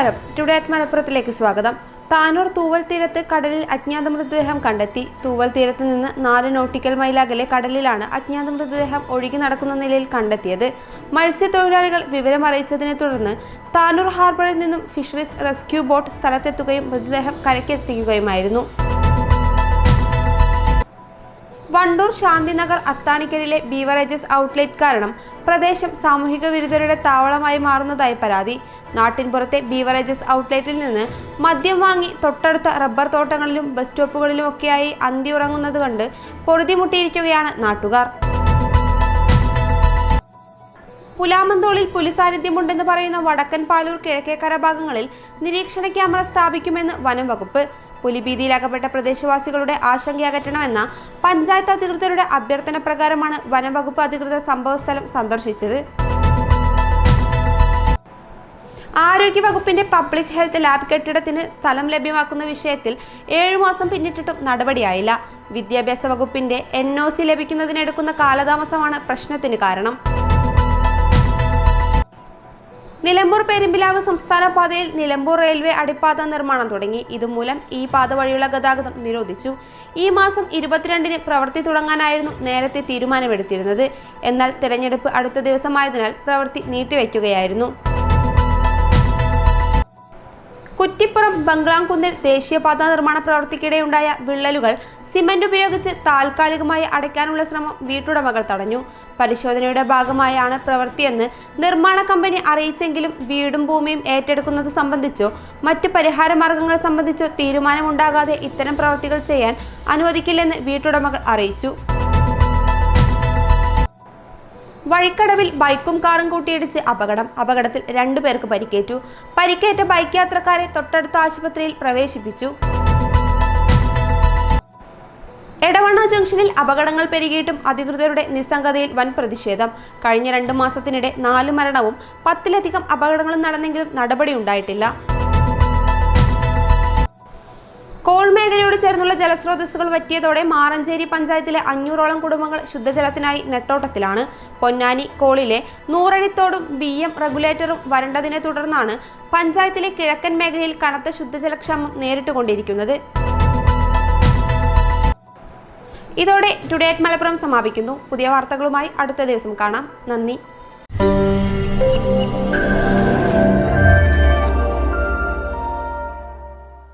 നമസ്കാരം. Today at മലപ്പുറത്തിലേക്ക് സ്വാഗതം. താനൂർ തൂവൽ തീരത്ത് കടലിൽ അജ്ഞാത മൃതദേഹം കണ്ടെത്തി. തൂവൽ തീരത്ത് നിന്ന് 4 നോട്ടിക്കൽ മൈൽ അകലെ കടലിലാണ് അജ്ഞാത മൃതദേഹം ഒഴുകി നടക്കുന്ന നിലയിൽ കണ്ടെത്തിയത്. മത്സ്യത്തൊഴിലാളികൾ വിവരമറിയിച്ചതിനെ തുടർന്ന് താനൂർ ഹാർബറിൽ നിന്നും ഫിഷറീസ് റെസ്ക്യൂ ബോട്ട് സ്ഥലത്തെത്തുകയും മൃതദേഹം കരയ്ക്കെത്തിക്കുകയുമായിരുന്നു. വണ്ടൂർ ശാന്തിനഗർ അത്താണിക്കലിലെ ബീവറേജസ് ഔട്ട്ലെറ്റ് കാരണം പ്രദേശം സാമൂഹിക വിരുദ്ധരുടെ താവളമായി മാറുന്നതായി പരാതി. നാട്ടിൻപുറത്തെ ബീവറേജസ് ഔട്ട്ലെറ്റിൽ നിന്ന് മദ്യം വാങ്ങി തൊട്ടടുത്ത റബ്ബർ തോട്ടങ്ങളിലും ബസ് സ്റ്റോപ്പുകളിലുമൊക്കെയായി അന്തി ഉറങ്ങുന്നത് കണ്ട് പൊറുതിമുട്ടിയിരിക്കുകയാണ് നാട്ടുകാർ. പുലാമന്തോളിൽ പുലി സാന്നിധ്യമുണ്ടെന്ന് പറയുന്ന വടക്കൻ പാലൂർ കിഴക്കേക്കര ഭാഗങ്ങളിൽ നിരീക്ഷണ ക്യാമറ സ്ഥാപിക്കുമെന്ന് വനം വകുപ്പ്. പുലിഭീതിയിലകപ്പെട്ട പ്രദേശവാസികളുടെ ആശങ്കയകറ്റണമെന്ന പഞ്ചായത്ത് അധികൃതരുടെ അഭ്യർത്ഥന പ്രകാരമാണ് വനം വകുപ്പ് അധികൃതർ സംഭവസ്ഥലം സന്ദർശിച്ചത്. ആരോഗ്യവകുപ്പിന്റെ പബ്ലിക് ഹെൽത്ത് ലാബ് കെട്ടിടത്തിന് സ്ഥലം ലഭ്യമാക്കുന്ന വിഷയത്തിൽ 7 മാസം പിന്നിട്ടിട്ടും നടപടിയായില്ല. വിദ്യാഭ്യാസ വകുപ്പിന്റെ NOC ലഭിക്കുന്നതിനെടുക്കുന്ന കാലതാമസമാണ് പ്രശ്നത്തിന് കാരണം. നിലമ്പൂർ പെരുമ്പിലാവ് സംസ്ഥാന പാതയിൽ നിലമ്പൂർ റെയിൽവേ അടിപ്പാത നിർമ്മാണം തുടങ്ങി. ഇതുമൂലം ഈ പാത വഴിയുള്ള ഗതാഗതം നിരോധിച്ചു. ഈ മാസം 22-ന് പ്രവൃത്തി തുടങ്ങാനായിരുന്നു നേരത്തെ തീരുമാനമെടുത്തിരുന്നത്. എന്നാൽ തിരഞ്ഞെടുപ്പ് അടുത്ത ദിവസമായതിനാൽ പ്രവൃത്തി നീട്ടിവെക്കുകയായിരുന്നു. കുറ്റിപ്പുറം ബംഗ്ലാംകുന്നിൽ ദേശീയപാത നിർമ്മാണ പ്രവൃത്തിക്കിടെയുണ്ടായ വിള്ളലുകൾ സിമന്റ് ഉപയോഗിച്ച് താൽക്കാലികമായി അടയ്ക്കാനുള്ള ശ്രമം വീട്ടുടമകൾ തടഞ്ഞു. പരിശോധനയുടെ ഭാഗമായാണ് പ്രവൃത്തിയെന്ന് നിർമ്മാണ കമ്പനി അറിയിച്ചെങ്കിലും വീടും ഭൂമിയും ഏറ്റെടുക്കുന്നത് സംബന്ധിച്ചോ മറ്റ് പരിഹാര മാർഗങ്ങൾ സംബന്ധിച്ചോ തീരുമാനമുണ്ടാകാതെ ഇത്തരം പ്രവൃത്തികൾ ചെയ്യാൻ അനുവദിക്കില്ലെന്ന് വീട്ടുടമകൾ അറിയിച്ചു. വഴിക്കടവിൽ ബൈക്കും കാറും കൂട്ടിയിടിച്ച് അപകടത്തിൽ 2 പേർക്ക് പരിക്കേറ്റു. പരിക്കേറ്റ ബൈക്ക് യാത്രക്കാരെ തൊട്ടടുത്ത ആശുപത്രിയിൽ പ്രവേശിപ്പിച്ചു. എടവണ്ണ ജംഗ്ഷനിൽ അപകടങ്ങൾ പെരുകിയിട്ടും അധികൃതരുടെ നിസ്സംഗതയിൽ വൻ പ്രതിഷേധം. കഴിഞ്ഞ 2 മാസത്തിനിടെ 4 മരണവും 10-ലധികം അപകടങ്ങളും നടന്നെങ്കിലും നടപടിയുണ്ടായിട്ടില്ല. കോൾ മേഖലയോട് ചേർന്നുള്ള ജലസ്രോതസ്സുകൾ വറ്റിയതോടെ മാറഞ്ചേരി പഞ്ചായത്തിലെ 500ഓളം കുടുംബങ്ങൾ ശുദ്ധജലത്തിനായി നെട്ടോട്ടത്തിലാണ്. പൊന്നാനി കോളിലെ 100 അടിത്തോടും BM റെഗുലേറ്ററും വരണ്ടതിനെ തുടർന്നാണ് പഞ്ചായത്തിലെ കിഴക്കൻ മേഖലയിൽ കനത്ത ശുദ്ധജലക്ഷാമം നേരിട്ടുകൊണ്ടിരിക്കുന്നത്. ഇതോടെ ടുഡേ അറ്റ് മലപ്പുറം സമാപിക്കുന്നു. പുതിയ വാർത്തകളുമായി അടുത്ത ദിവസം കാണാം. നന്ദി.